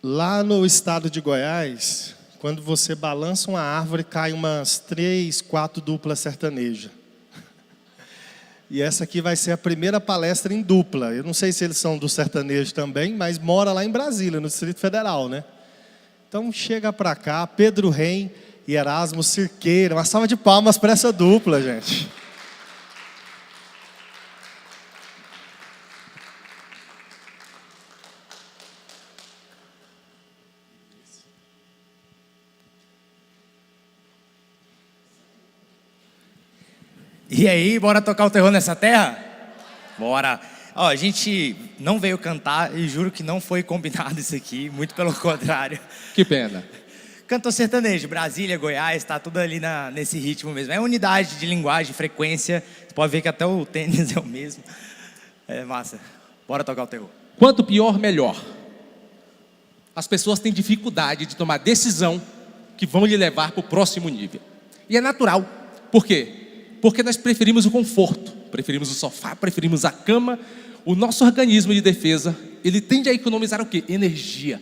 Lá no estado de Goiás, quando você balança uma árvore, cai umas 3, 4 duplas sertanejas. E essa aqui vai ser a primeira palestra em dupla. Eu não sei se eles são do sertanejo também, mas mora lá em Brasília, no Distrito Federal, né? Então chega para cá, Pedro Reim e Erasmo Cirqueira. Uma salva de palmas para essa dupla, gente. E aí, bora tocar o terror nessa terra? Bora! Ó, a gente não veio cantar e juro que não foi combinado isso aqui, muito pelo contrário. Que pena. Cantor sertanejo, Brasília, Goiás, tá tudo ali nesse ritmo mesmo. É unidade de linguagem, frequência. Você pode ver que até o tênis é o mesmo. É massa. Bora tocar o terror. Quanto pior, melhor. As pessoas têm dificuldade de tomar decisão que vão lhe levar para o próximo nível. E é natural. Por quê? Porque nós preferimos o conforto, preferimos o sofá, preferimos a cama. O nosso organismo de defesa, ele tende a economizar o quê? Energia.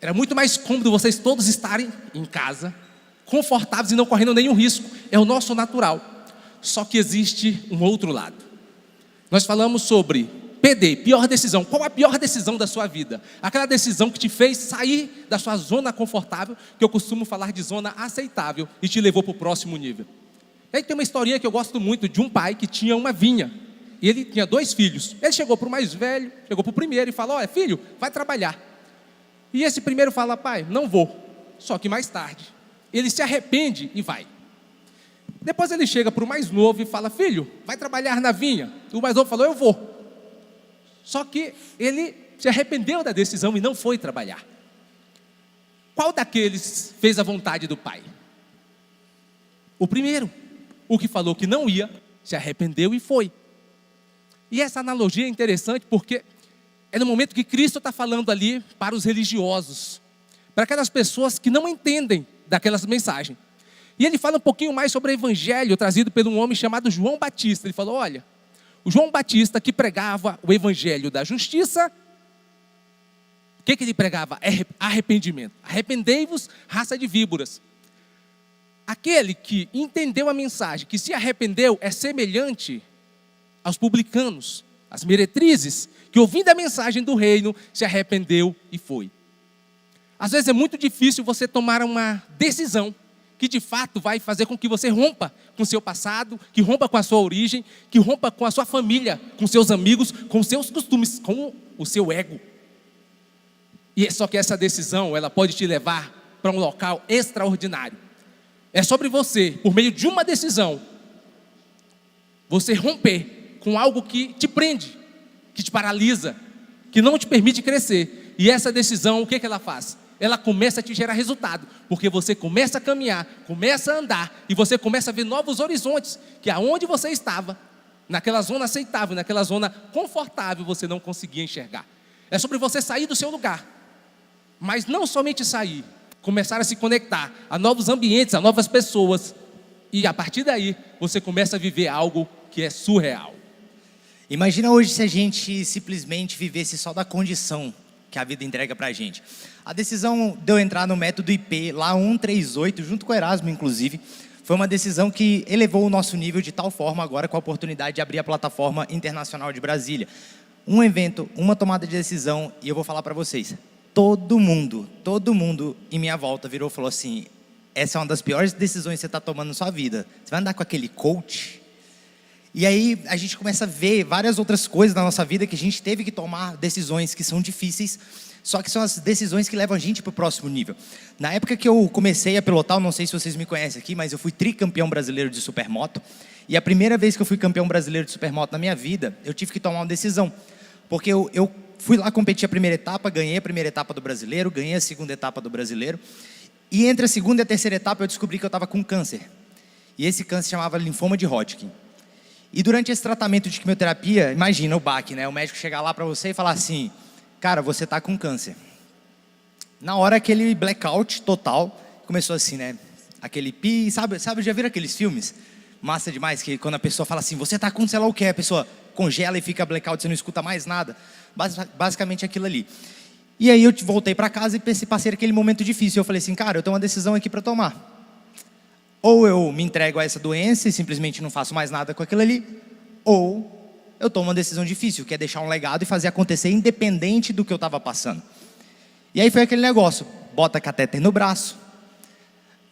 Era muito mais cômodo vocês todos estarem em casa, confortáveis e não correndo nenhum risco. É o nosso natural. Só que existe um outro lado. Nós falamos sobre PD, pior decisão. Qual a pior decisão da sua vida? Aquela decisão que te fez sair da sua zona confortável, que eu costumo falar de zona aceitável, e te levou para o próximo nível. E aí tem uma historinha que eu gosto muito de um pai que tinha uma vinha. E ele tinha 2 filhos. Ele chegou para o mais velho, chegou para o primeiro e falou: olha, filho, vai trabalhar. E esse primeiro fala: pai, não vou. Só que mais tarde, ele se arrepende e vai. Depois ele chega para o mais novo e fala: filho, vai trabalhar na vinha. O mais novo falou: eu vou. Só que ele se arrependeu da decisão e não foi trabalhar. Qual daqueles fez a vontade do pai? O primeiro. O que falou que não ia, se arrependeu e foi. E essa analogia é interessante porque é no momento que Cristo está falando ali para os religiosos, para aquelas pessoas que não entendem daquelas mensagens. E ele fala um pouquinho mais sobre o evangelho trazido por um homem chamado João Batista. Ele falou: olha, o João Batista que pregava o evangelho da justiça, o que ele pregava? Arrependimento. Arrependei-vos, raça de víboras. Aquele que entendeu a mensagem, que se arrependeu, é semelhante aos publicanos, às meretrizes, que ouvindo a mensagem do reino, se arrependeu e foi. Às vezes é muito difícil você tomar uma decisão que de fato vai fazer com que você rompa com o seu passado, que rompa com a sua origem, que rompa com a sua família, com seus amigos, com seus costumes, com o seu ego. E é só que essa decisão, ela pode te levar para um local extraordinário. É sobre você, por meio de uma decisão, você romper com algo que te prende, que te paralisa, que não te permite crescer. E essa decisão, o que ela faz? Ela começa a te gerar resultado, porque você começa a caminhar, começa a andar, e você começa a ver novos horizontes, que aonde você estava, naquela zona aceitável, naquela zona confortável, você não conseguia enxergar. É sobre você sair do seu lugar, mas não somente sair, começar a se conectar a novos ambientes, a novas pessoas, e a partir daí, você começa a viver algo que é surreal. Imagina hoje se a gente simplesmente vivesse só da condição que a vida entrega pra gente. A decisão de eu entrar no método IP, lá 138, junto com o Erasmo, inclusive, foi uma decisão que elevou o nosso nível de tal forma agora com a oportunidade de abrir a plataforma internacional de Brasília. Um evento, uma tomada de decisão, e eu vou falar para vocês, todo mundo em minha volta virou e falou assim: essa é uma das piores decisões que você está tomando na sua vida. Você vai andar com aquele coach? E aí a gente começa a ver várias outras coisas na nossa vida que a gente teve que tomar decisões que são difíceis, só que são as decisões que levam a gente para o próximo nível. Na época que eu comecei a pilotar, eu não sei se vocês me conhecem aqui, mas eu fui tricampeão brasileiro de supermoto. E a primeira vez que eu fui campeão brasileiro de supermoto na minha vida, eu tive que tomar uma decisão. Porque eu fui lá competir a primeira etapa, ganhei a primeira etapa do brasileiro, ganhei a segunda etapa do brasileiro. E entre a segunda e a terceira etapa eu descobri que eu estava com câncer. E esse câncer chamava linfoma de Hodgkin. E durante esse tratamento de quimioterapia, imagina o baque, né? O médico chegar lá para você e falar assim: cara, você está com câncer. Na hora aquele blackout total, começou assim, né? Aquele pi, sabe, já viram aqueles filmes? Massa demais, que quando a pessoa fala assim, você está com sei lá o que, a pessoa congela e fica blackout, você não escuta mais nada. Basicamente aquilo ali. E aí eu voltei para casa e passei aquele momento difícil. Eu falei assim, cara, eu tenho uma decisão aqui para tomar. Ou eu me entrego a essa doença e simplesmente não faço mais nada com aquilo ali, ou eu tomo uma decisão difícil, que é deixar um legado e fazer acontecer independente do que eu estava passando. E aí foi aquele negócio, bota catéter no braço,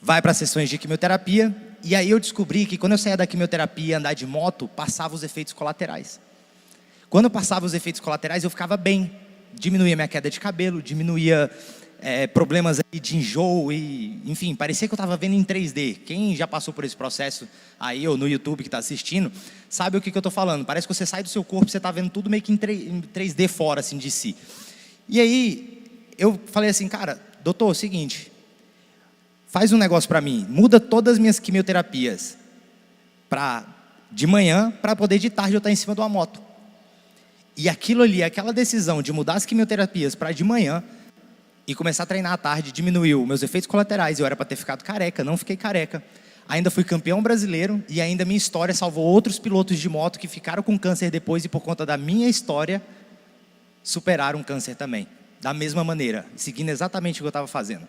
vai para sessões de quimioterapia, e aí eu descobri que quando eu saía da quimioterapia e andar de moto, passava os efeitos colaterais. Quando eu passava os efeitos colaterais, eu ficava bem. Diminuía minha queda de cabelo, diminuía problemas aí de enjoo, e, enfim, parecia que eu estava vendo em 3D. Quem já passou por esse processo aí, ou no YouTube que está assistindo, sabe o que eu estou falando. Parece que você sai do seu corpo, você está vendo tudo meio que em 3D fora, assim, de si. E aí, eu falei assim, cara, doutor, é o seguinte, faz um negócio para mim, muda todas as minhas quimioterapias de manhã, para poder de tarde eu estar em cima de uma moto. E aquilo ali, aquela decisão de mudar as quimioterapias para de manhã e começar a treinar à tarde, diminuiu meus efeitos colaterais. Eu era para ter ficado careca, não fiquei careca. Ainda fui campeão brasileiro e ainda minha história salvou outros pilotos de moto que ficaram com câncer depois e por conta da minha história superaram o câncer também. Da mesma maneira, seguindo exatamente o que eu estava fazendo.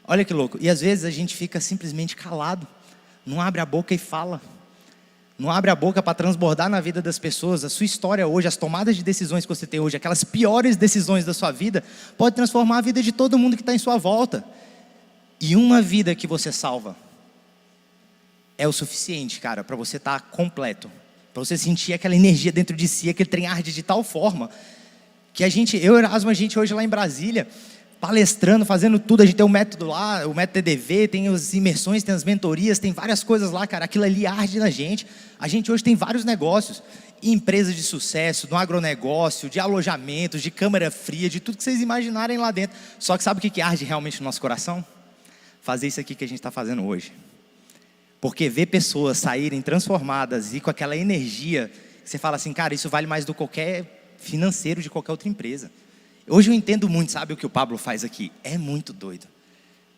Olha que louco. E às vezes a gente fica simplesmente calado, não abre a boca e fala. Não abre a boca para transbordar na vida das pessoas. A sua história hoje, as tomadas de decisões que você tem hoje, aquelas piores decisões da sua vida, pode transformar a vida de todo mundo que está em sua volta. E uma vida que você salva é o suficiente, cara, para você estar completo. Para você sentir aquela energia dentro de si, aquele trem arde de tal forma que eu e Erasmo, a gente hoje lá em Brasília, palestrando, fazendo tudo, a gente tem um método lá, o método TDV, tem as imersões, tem as mentorias, tem várias coisas lá, cara, aquilo ali arde na gente. A gente hoje tem vários negócios, empresas de sucesso, no agronegócio, de alojamentos, de câmara fria, de tudo que vocês imaginarem lá dentro. Só que sabe o que arde realmente no nosso coração? Fazer isso aqui que a gente está fazendo hoje. Porque ver pessoas saírem transformadas e com aquela energia, você fala assim, cara, isso vale mais do que qualquer financeiro de qualquer outra empresa. Hoje eu entendo muito, sabe o que o Pablo faz aqui? É muito doido.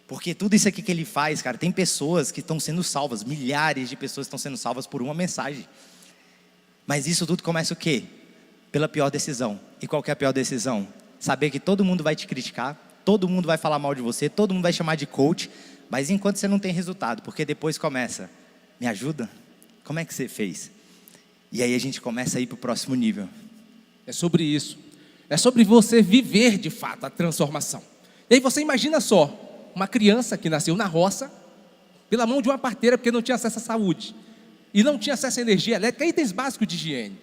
Porque tudo isso aqui que ele faz, cara, tem pessoas que estão sendo salvas, milhares de pessoas estão sendo salvas por uma mensagem. Mas isso tudo começa o quê? Pela pior decisão. E qual que é a pior decisão? Saber que todo mundo vai te criticar, todo mundo vai falar mal de você, todo mundo vai chamar de coach, mas enquanto você não tem resultado, porque depois começa, me ajuda? Como é que você fez? E aí a gente começa a ir para o próximo nível. É sobre isso. É sobre você viver de fato a transformação. E aí você imagina só, uma criança que nasceu na roça, pela mão de uma parteira, porque não tinha acesso à saúde, e não tinha acesso à energia elétrica, itens básicos de higiene.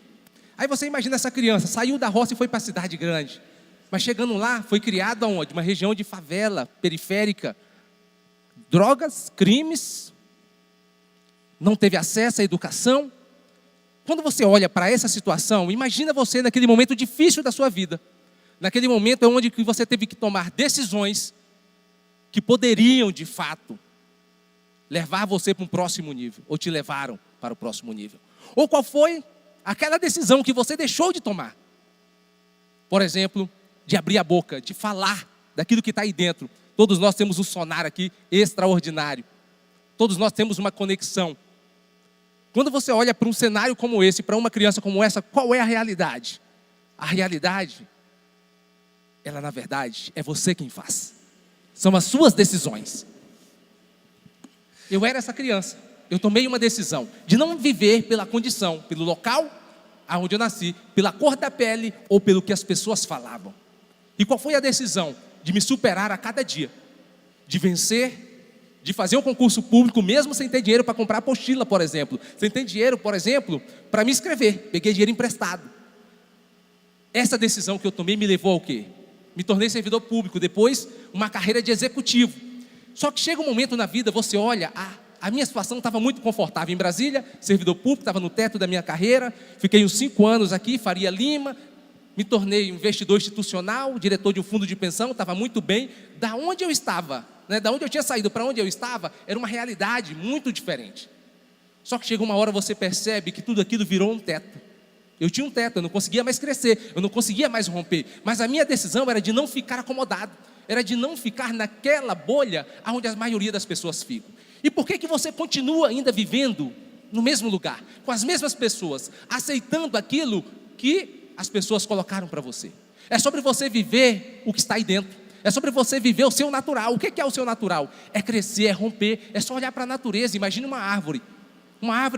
Aí você imagina essa criança, saiu da roça e foi para a cidade grande, mas chegando lá, foi criada onde? Uma região de favela, periférica, drogas, crimes, não teve acesso à educação. Quando você olha para essa situação, imagina você naquele momento difícil da sua vida. Naquele momento é onde você teve que tomar decisões que poderiam, de fato, levar você para um próximo nível, ou te levaram para o próximo nível. Ou qual foi aquela decisão que você deixou de tomar. Por exemplo, de abrir a boca, de falar daquilo que está aí dentro. Todos nós temos um sonar aqui extraordinário. Todos nós temos uma conexão. Quando você olha para um cenário como esse, para uma criança como essa, qual é a realidade? A realidade, ela na verdade, é você quem faz. São as suas decisões. Eu era essa criança. Eu tomei uma decisão de não viver pela condição, pelo local aonde eu nasci, pela cor da pele ou pelo que as pessoas falavam. E qual foi a decisão? De me superar a cada dia. De vencer, de fazer um concurso público mesmo sem ter dinheiro para comprar apostila, por exemplo. Sem ter dinheiro, por exemplo, para me inscrever. Peguei dinheiro emprestado. Essa decisão que eu tomei me levou ao quê? Me tornei servidor público, depois uma carreira de executivo. Só que chega um momento na vida, você olha, a minha situação estava muito confortável em Brasília, servidor público, estava no teto da minha carreira, fiquei uns 5 anos aqui, Faria Lima, me tornei investidor institucional, diretor de um fundo de pensão, estava muito bem. Da onde eu estava, da onde eu tinha saído para onde eu estava, era uma realidade muito diferente. Só que chega uma hora você percebe que tudo aquilo virou um teto. Eu tinha um teto, eu não conseguia mais crescer, eu não conseguia mais romper. Mas a minha decisão era de não ficar acomodado, era de não ficar naquela bolha onde a maioria das pessoas ficam. E por que você continua ainda vivendo no mesmo lugar, com as mesmas pessoas, aceitando aquilo que as pessoas colocaram para você? É sobre você viver o que está aí dentro. É sobre você viver o seu natural. O que é o seu natural? É crescer, é romper, é só olhar para a natureza. Imagine uma árvore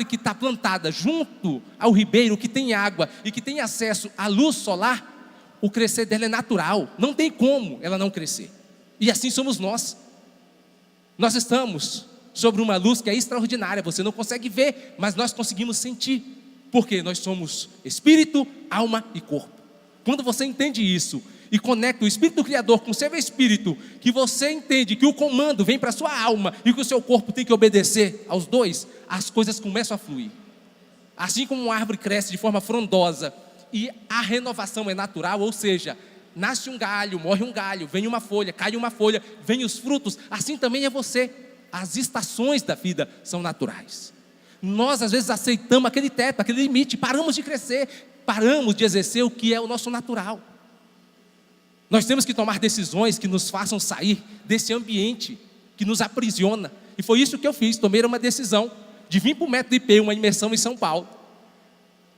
que está plantada junto ao ribeiro, que tem água e que tem acesso à luz solar. O crescer dela é natural, não tem como ela não crescer. E assim somos nós. Nós estamos sobre uma luz que é extraordinária, você não consegue ver, mas nós conseguimos sentir, porque nós somos espírito, alma e corpo. Quando você entende isso e conecta o espírito do Criador com o seu espírito, que você entende que o comando vem para a sua alma e que o seu corpo tem que obedecer aos dois, as coisas começam a fluir. Assim como uma árvore cresce de forma frondosa e a renovação é natural, ou seja, nasce um galho, morre um galho, vem uma folha, cai uma folha, vem os frutos, assim também é você. As estações da vida são naturais. Nós às vezes aceitamos aquele teto, aquele limite, paramos de crescer, paramos de exercer o que é o nosso natural. Nós temos que tomar decisões que nos façam sair desse ambiente que nos aprisiona. E foi isso que eu fiz, tomei uma decisão de vir para o Método IP, uma imersão em São Paulo.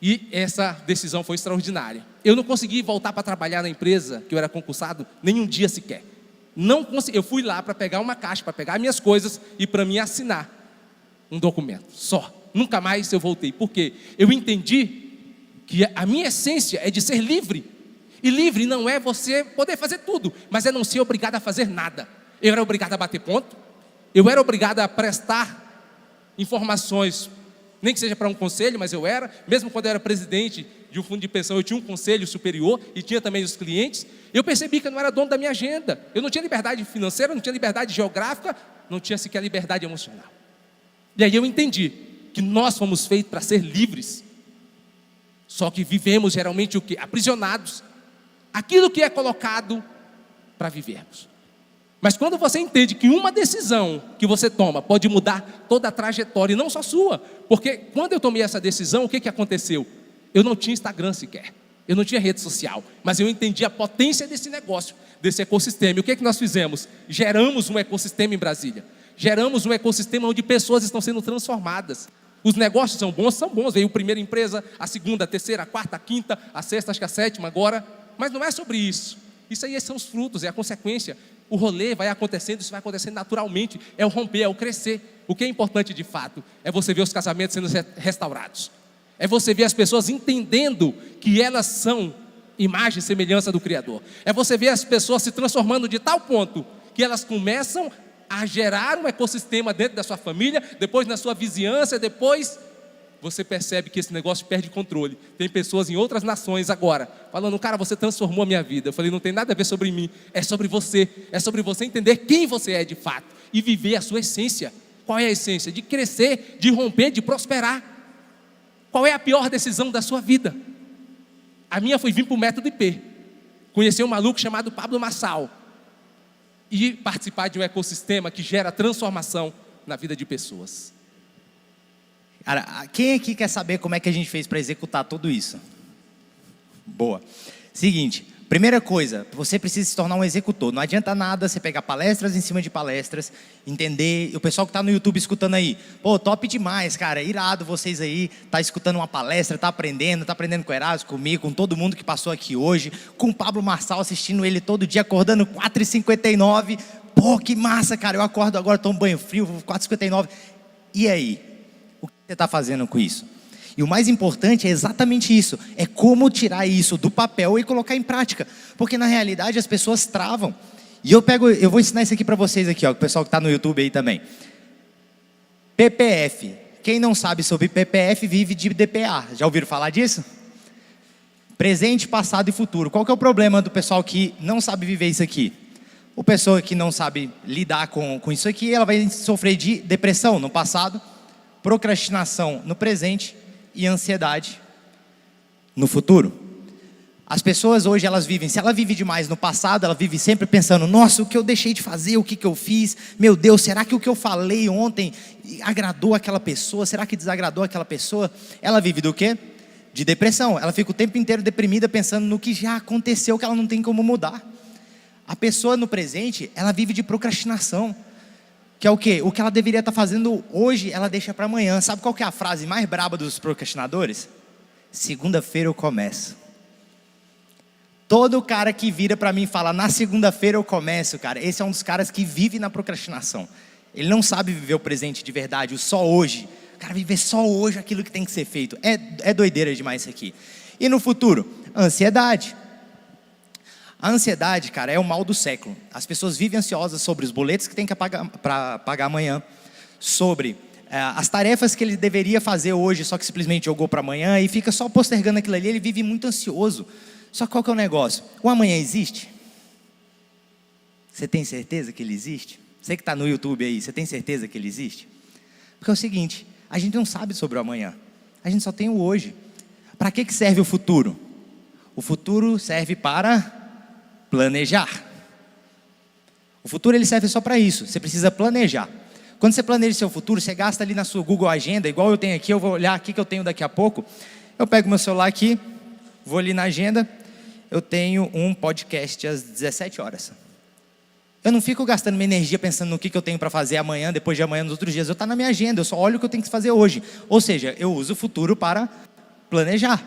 E essa decisão foi extraordinária. Eu não consegui voltar para trabalhar na empresa que eu era concursado nem um dia sequer. Não consegui. Eu fui lá para pegar uma caixa, para pegar minhas coisas e para me assinar um documento, só. Nunca mais eu voltei. Por quê? Eu entendi que a minha essência é de ser livre. E livre não é você poder fazer tudo, mas é não ser obrigado a fazer nada. Eu era obrigado a bater ponto, eu era obrigado a prestar informações, nem que seja para um conselho, mas eu era. Mesmo quando eu era presidente de um fundo de pensão, eu tinha um conselho superior e tinha também os clientes. Eu percebi que eu não era dono da minha agenda. Eu não tinha liberdade financeira, não tinha liberdade geográfica, não tinha sequer liberdade emocional. E aí eu entendi que nós fomos feitos para ser livres. Só que vivemos geralmente o quê? Aprisionados. Aquilo que é colocado para vivermos. Mas quando você entende que uma decisão que você toma pode mudar toda a trajetória, e não só sua, porque quando eu tomei essa decisão, o que aconteceu? Eu não tinha Instagram sequer, eu não tinha rede social, mas eu entendi a potência desse negócio, desse ecossistema. E o que nós fizemos? Geramos um ecossistema em Brasília, geramos um ecossistema onde pessoas estão sendo transformadas. Os negócios são bons, veio a primeira empresa, a segunda, a terceira, a quarta, a quinta, a sexta, acho que a sétima agora, mas não é sobre isso. Isso aí são os frutos, é a consequência. O rolê vai acontecendo, isso vai acontecendo naturalmente. É o romper, é o crescer. O que é importante de fato é você ver os casamentos sendo restaurados. É você ver as pessoas entendendo que elas são imagem e semelhança do Criador. É você ver as pessoas se transformando de tal ponto que elas começam a gerar um ecossistema dentro da sua família, depois na sua vizinhança, depois você percebe que esse negócio perde controle. Tem pessoas em outras nações agora, falando, cara, você transformou a minha vida. Eu falei, não tem nada a ver sobre mim, é sobre você. É sobre você entender quem você é de fato e viver a sua essência. Qual é a essência? De crescer, de romper, de prosperar. Qual é a pior decisão da sua vida? A minha foi vir para o Método IP. Conhecer um maluco chamado Pablo Marçal. E participar de um ecossistema que gera transformação na vida de pessoas. Cara, quem aqui quer saber como é que a gente fez para executar tudo isso? Boa. Seguinte, primeira coisa, você precisa se tornar um executor. Não adianta nada você pegar palestras em cima de palestras, entender. E o pessoal que está no YouTube escutando aí, pô, top demais, cara, irado vocês aí, tá escutando uma palestra, tá aprendendo com o Erasmo, comigo, com todo mundo que passou aqui hoje, com o Pablo Marçal, assistindo ele todo dia, acordando 4h59. Pô, que massa, cara, eu acordo agora, tomo banho frio, 4h59. E aí? O que você está fazendo com isso? E o mais importante é exatamente isso. É como tirar isso do papel e colocar em prática. Porque na realidade as pessoas travam. E eu vou ensinar isso aqui para vocês aqui, ó, o pessoal que está no YouTube aí também. PPF. Quem não sabe sobre PPF vive de DPA. Já ouviram falar disso? Presente, passado e futuro. Qual que é o problema do pessoal que não sabe viver isso aqui? O pessoa que não sabe lidar com isso aqui, ela vai sofrer de depressão no passado, procrastinação no presente e ansiedade no futuro. As pessoas hoje, elas vivem, se ela vive demais no passado, ela vive sempre pensando, nossa, o que eu deixei de fazer, o que eu fiz, meu Deus, será que o que eu falei ontem agradou aquela pessoa, será que desagradou aquela pessoa? Ela vive do quê? De depressão. Ela fica o tempo inteiro deprimida pensando no que já aconteceu, que ela não tem como mudar. A pessoa no presente, ela vive de procrastinação. Que é o quê? O que ela deveria estar fazendo hoje, ela deixa para amanhã. Sabe qual que é a frase mais braba dos procrastinadores? Segunda-feira eu começo. Todo cara que vira para mim e fala, na segunda-feira eu começo, cara, esse é um dos caras que vive na procrastinação. Ele não sabe viver o presente de verdade, o só hoje. O cara viver só hoje aquilo que tem que ser feito. É doideira demais isso aqui. E no futuro? Ansiedade. A ansiedade, cara, é o mal do século. As pessoas vivem ansiosas sobre os boletos que tem que pagar amanhã, sobre as tarefas que ele deveria fazer hoje, só que simplesmente jogou para amanhã e fica só postergando aquilo ali. Ele vive muito ansioso. Só que qual que é o negócio? O amanhã existe? Você tem certeza que ele existe? Você que está no YouTube aí, você tem certeza que ele existe? Porque é o seguinte, a gente não sabe sobre o amanhã. A gente só tem o hoje. Para que serve o futuro? O futuro serve para planejar. O futuro ele serve só para isso. Você precisa planejar. Quando você planeja seu futuro, você gasta ali na sua Google Agenda, igual eu tenho aqui, eu vou olhar aqui que eu tenho daqui a pouco. Eu pego meu celular aqui, vou ali na agenda, eu tenho um podcast às 17 horas. Eu não fico gastando minha energia pensando no que eu tenho para fazer amanhã, depois de amanhã, nos outros dias. Eu estou na minha agenda, eu só olho o que eu tenho que fazer hoje. Ou seja, eu uso o futuro para planejar.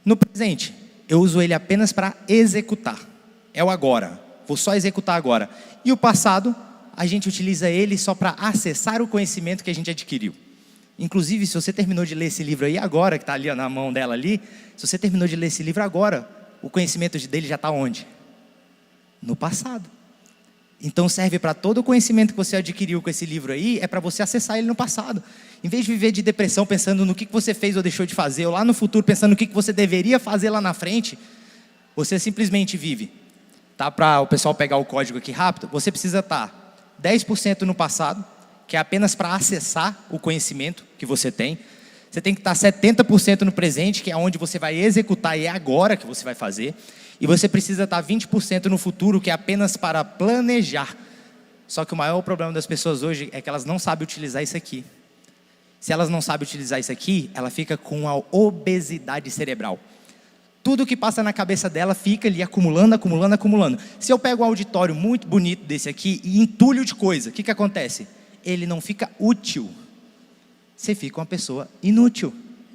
No presente, eu uso ele apenas para executar. É o agora, vou só executar agora. E o passado, a gente utiliza ele só para acessar o conhecimento que a gente adquiriu. Inclusive, se você terminou de ler esse livro aí agora, que está ali na mão dela ali, se você terminou de ler esse livro agora, o conhecimento dele já está onde? No passado. Então serve para todo o conhecimento que você adquiriu com esse livro aí, é para você acessar ele no passado. Em vez de viver de depressão pensando no que você fez ou deixou de fazer, ou lá no futuro pensando no que você deveria fazer lá na frente, você simplesmente vive. Tá? Para o pessoal pegar o código aqui rápido, você precisa estar 10% no passado, que é apenas para acessar o conhecimento que você tem. Você tem que estar 70% no presente, que é onde você vai executar e é agora que você vai fazer. E você precisa estar 20% no futuro, que é apenas para planejar. Só que o maior problema das pessoas hoje é que elas não sabem utilizar isso aqui. Se elas não sabem utilizar isso aqui, ela fica com a obesidade cerebral. Tudo que passa na cabeça dela fica ali acumulando, acumulando, acumulando. Se eu pego um auditório muito bonito desse aqui e entulho de coisa, o que acontece? Ele não fica útil. Você fica uma pessoa inútil,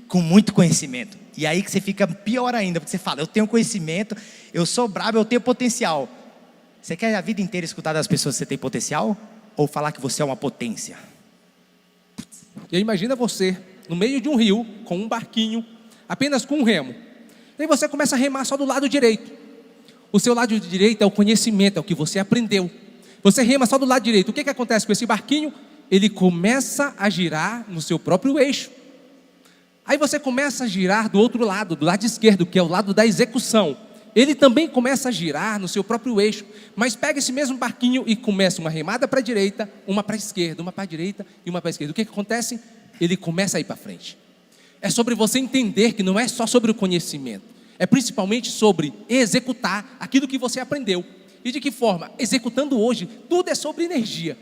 com muito conhecimento. E aí que você fica pior ainda, porque você fala, eu tenho conhecimento, eu sou brabo, eu tenho potencial. Você quer a vida inteira escutar das pessoas que você tem potencial? Ou falar que você é uma potência? E aí imagina você, no meio de um rio, com um barquinho, apenas com um remo. E aí você começa a remar só do lado direito. O seu lado direito é o conhecimento, é o que você aprendeu. Você rema só do lado direito. O que acontece com esse barquinho? Ele começa a girar no seu próprio eixo. Aí você começa a girar do outro lado, do lado esquerdo, que é o lado da execução. Ele também começa a girar no seu próprio eixo. Mas pega esse mesmo barquinho e começa uma remada para a direita, uma para a esquerda, uma para a direita e uma para a esquerda. O que acontece? Ele começa a ir para frente. É sobre você entender que não é só sobre o conhecimento. É principalmente sobre executar aquilo que você aprendeu. E de que forma? Executando hoje, tudo é sobre energia.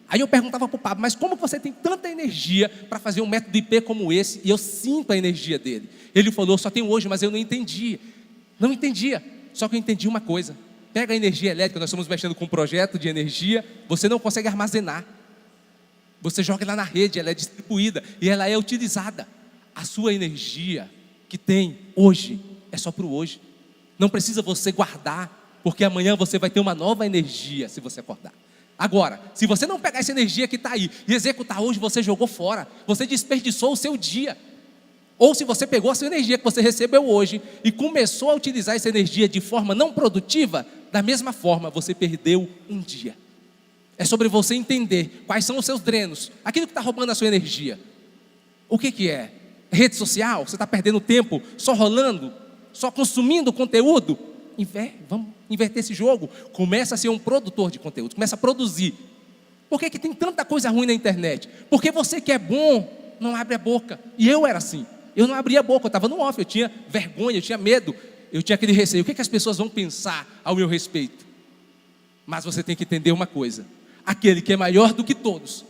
Aí eu perguntava para o Pablo, mas como você tem tanta energia para fazer um método IP como esse? E eu sinto a energia dele. Ele falou, só tenho hoje, mas eu não entendi. Não entendia, só que eu entendi uma coisa. Pega a energia elétrica, nós estamos mexendo com um projeto de energia, você não consegue armazenar. Você joga ela na rede, ela é distribuída e ela é utilizada. A sua energia que tem hoje é só para o hoje. Não precisa você guardar, porque amanhã você vai ter uma nova energia se você acordar. Agora, se você não pegar essa energia que está aí e executar hoje, você jogou fora, você desperdiçou o seu dia. Ou se você pegou a sua energia que você recebeu hoje e começou a utilizar essa energia de forma não produtiva, da mesma forma você perdeu um dia. É sobre você entender quais são os seus drenos, aquilo que está roubando a sua energia. O que é? Rede social? Você está perdendo tempo só rolando, só consumindo conteúdo? Vamos inverter esse jogo. Começa a ser um produtor de conteúdo, começa a produzir. Por que tem tanta coisa ruim na internet? Porque você que é bom não abre a boca. E eu era assim, eu não abria a boca, eu estava no off, eu tinha vergonha, eu tinha medo, eu tinha aquele receio. O que as pessoas vão pensar ao meu respeito? Mas você tem que entender uma coisa: aquele que é maior do que todos,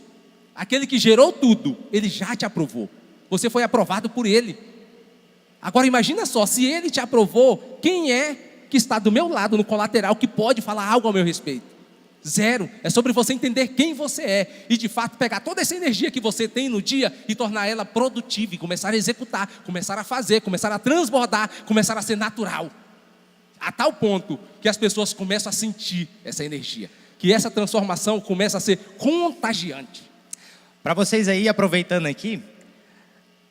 aquele que gerou tudo, ele já te aprovou. Você foi aprovado por ele. Agora imagina só, se ele te aprovou, quem é que está do meu lado, no colateral, que pode falar algo ao meu respeito? Zero. É sobre você entender quem você é e de fato pegar toda essa energia que você tem no dia e tornar ela produtiva e começar a executar, começar a fazer, começar a transbordar, começar a ser natural. A tal ponto que as pessoas começam a sentir essa energia. Que essa transformação começa a ser contagiante. Para vocês aí, aproveitando aqui,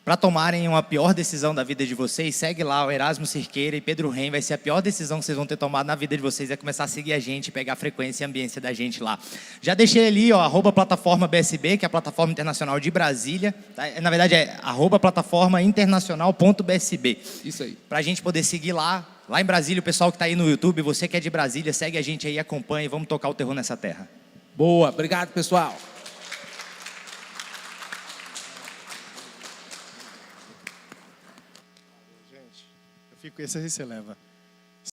para tomarem uma pior decisão da vida de vocês, segue lá o Erasmo Cirqueira e Pedro Ren. Vai ser a pior decisão que vocês vão ter tomado na vida de vocês, é começar a seguir a gente, pegar a frequência e a ambiência da gente lá. Já deixei ali, ó, @plataforma BSB, que é a plataforma internacional de Brasília. Tá? Na verdade é @plataformainternacional.bsb. Isso aí. Para a gente poder seguir lá. Lá em Brasília, o pessoal que está aí no YouTube, você que é de Brasília, segue a gente aí, acompanha e vamos tocar o terror nessa terra. Boa, obrigado, pessoal. Esse aí você leva.